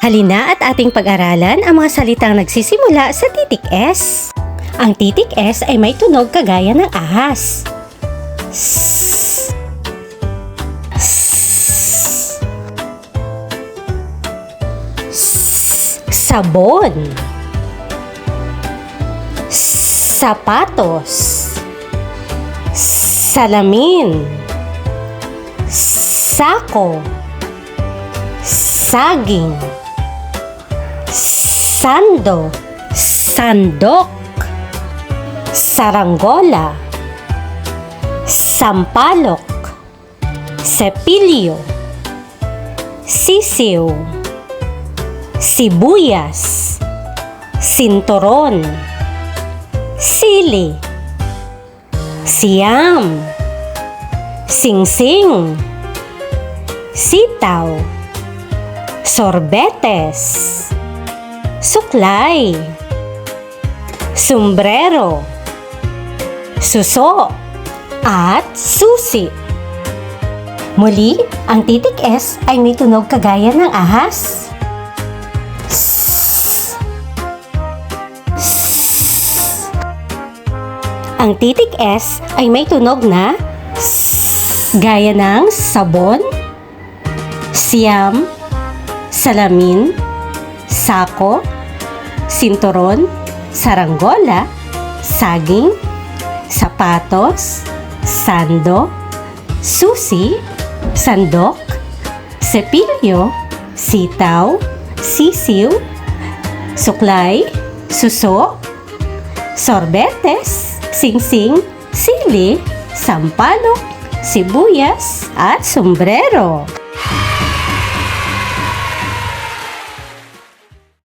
Halina at ating pag-aralan ang mga salitang nagsisimula sa titik S. Ang titik S ay may tunog kagaya ng ahas. S. S. Sabon. Sapatos. Salamin. Sako. Saging. Sando. Sandok. Saranggola. Sampalok. Sepilyo. Sisiw. Sibuyas. Sinturon. Sili. Siyam. Singsing. Sitaw. Sorbetes. Suklay. Sombrero. Suso. At susi. Muli, ang titik S ay may tunog kagaya ng ahas. Ang titik S ay may tunog na S, gaya ng sabon, siyam, salamin, sako, sinturon, saranggola, saging, sapatos, sando, susi, sandok, sepilyo, sitaw, sisiw, suklay, suso, sorbetes, singsing, sili, sampalok, sibuyas, at sombrero.